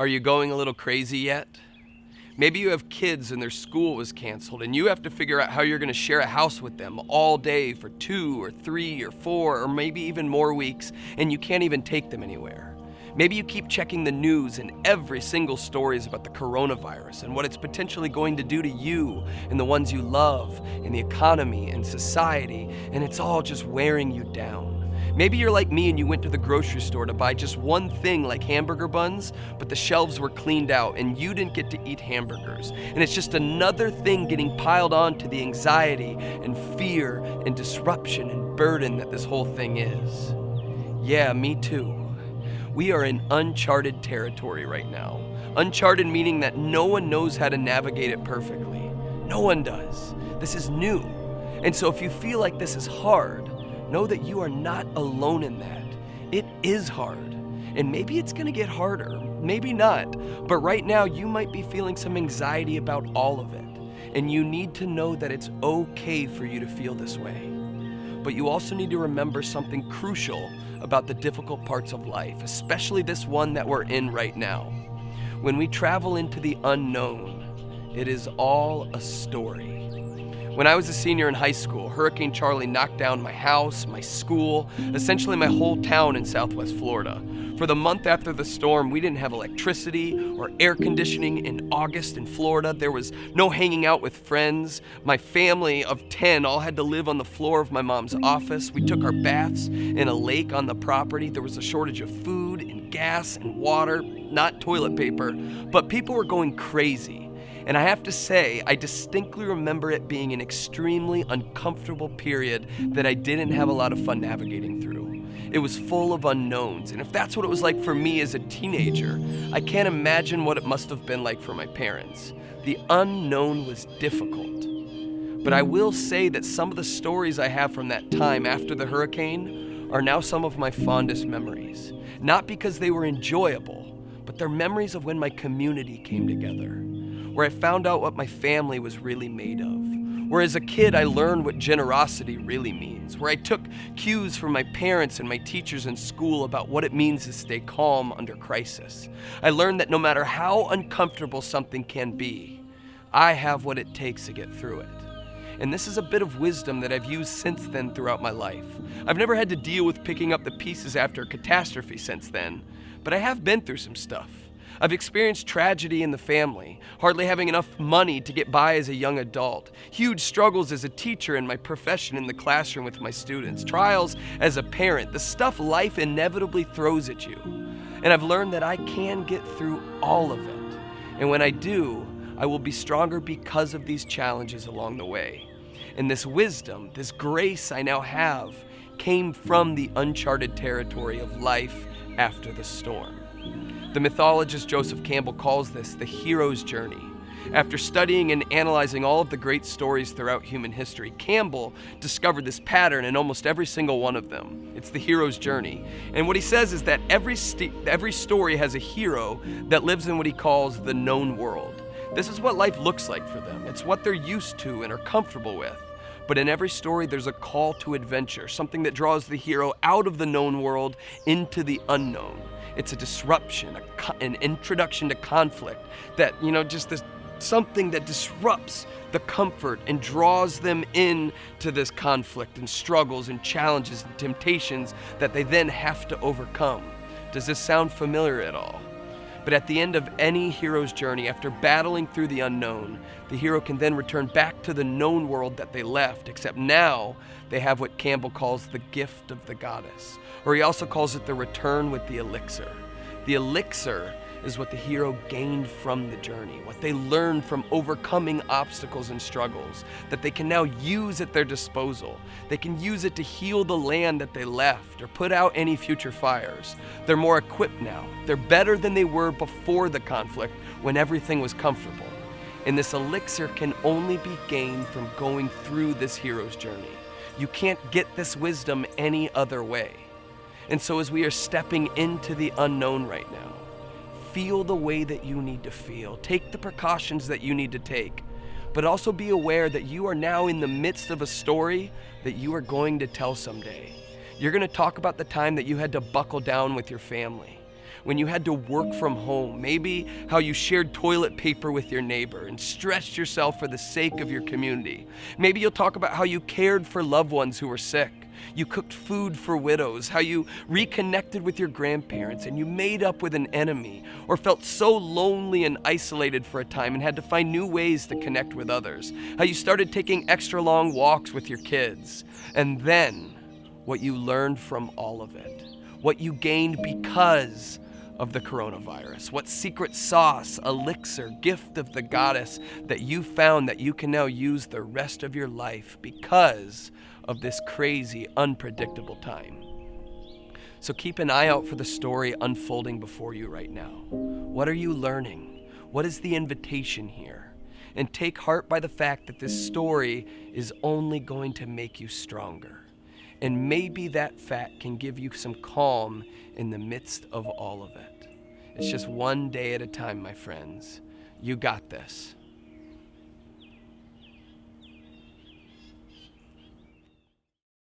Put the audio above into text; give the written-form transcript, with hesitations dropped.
Are you going a little crazy yet? Maybe you have kids and their school was canceled and you have to figure out how you're going to share a house with them all day for 2 or 3 or 4 or maybe even more weeks, and you can't even take them anywhere. Maybe you keep checking the news and every single story is about the coronavirus and what it's potentially going to do to you and the ones you love and the economy and society, and it's all just wearing you down. Maybe you're like me and you went to the grocery store to buy just one thing like hamburger buns, but the shelves were cleaned out and you didn't get to eat hamburgers. And it's just another thing getting piled on to the anxiety and fear and disruption and burden that this whole thing is. Yeah, me too. We are in uncharted territory right now. Uncharted meaning that no one knows how to navigate it perfectly. No one does. This is new. And so if you feel like this is hard, know that you are not alone in that. It is hard. And maybe it's gonna get harder, maybe not. But right now you might be feeling some anxiety about all of it. And you need to know that it's okay for you to feel this way. But you also need to remember something crucial about the difficult parts of life, especially this one that we're in right now. When we travel into the unknown, it is all a story. When I was a senior in high school, Hurricane Charlie knocked down my house, my school, essentially my whole town in Southwest Florida. For the month after the storm, we didn't have electricity or air conditioning in August in Florida. There was no hanging out with friends. My family of 10 all had to live on the floor of my mom's office. We took our baths in a lake on the property. There was a shortage of food and gas and water, not toilet paper, but people were going crazy. And I have to say, I distinctly remember it being an extremely uncomfortable period that I didn't have a lot of fun navigating through. It was full of unknowns, and if that's what it was like for me as a teenager, I can't imagine what it must have been like for my parents. The unknown was difficult. But I will say that some of the stories I have from that time after the hurricane are now some of my fondest memories. Not because they were enjoyable, but they're memories of when my community came together, where I found out what my family was really made of, where as a kid I learned what generosity really means, where I took cues from my parents and my teachers in school about what it means to stay calm under crisis. I learned that no matter how uncomfortable something can be, I have what it takes to get through it. And this is a bit of wisdom that I've used since then throughout my life. I've never had to deal with picking up the pieces after a catastrophe since then, but I have been through some stuff. I've experienced tragedy in the family, hardly having enough money to get by as a young adult, huge struggles as a teacher in my profession in the classroom with my students, trials as a parent, the stuff life inevitably throws at you. And I've learned that I can get through all of it. And when I do, I will be stronger because of these challenges along the way. And this wisdom, this grace I now have, came from the uncharted territory of life after the storm. The mythologist Joseph Campbell calls this the hero's journey. After studying and analyzing all of the great stories throughout human history, Campbell discovered this pattern in almost every single one of them. It's the hero's journey. And what he says is that every story has a hero that lives in what he calls the known world. This is what life looks like for them. It's what they're used to and are comfortable with. But in every story, there's a call to adventure, something that draws the hero out of the known world into the unknown. It's a disruption, an introduction to conflict that, just this something that disrupts the comfort and draws them into this conflict and struggles and challenges and temptations that they then have to overcome. Does this sound familiar at all? But at the end of any hero's journey, after battling through the unknown, the hero can then return back to the known world that they left, except now they have what Campbell calls the gift of the goddess, or he also calls it the return with the elixir. The elixir is what the hero gained from the journey, what they learned from overcoming obstacles and struggles that they can now use at their disposal. They can use it to heal the land that they left or put out any future fires. They're more equipped now. They're better than they were before the conflict when everything was comfortable. And this elixir can only be gained from going through this hero's journey. You can't get this wisdom any other way. And so as we are stepping into the unknown right now, feel the way that you need to feel. Take the precautions that you need to take. But also be aware that you are now in the midst of a story that you are going to tell someday. You're going to talk about the time that you had to buckle down with your family, when you had to work from home, maybe how you shared toilet paper with your neighbor and stretched yourself for the sake of your community. Maybe you'll talk about how you cared for loved ones who were sick. You cooked food for widows, how you reconnected with your grandparents and you made up with an enemy, or felt so lonely and isolated for a time and had to find new ways to connect with others. How you started taking extra long walks with your kids. And then, what you learned from all of it. What you gained because of the coronavirus. What secret sauce, elixir, gift of the goddess that you found that you can now use the rest of your life because of this crazy, unpredictable time. So keep an eye out for the story unfolding before you right now. What are you learning? What is the invitation here? And take heart by the fact that this story is only going to make you stronger. And maybe that fact can give you some calm in the midst of all of it. It's just one day at a time, my friends. You got this.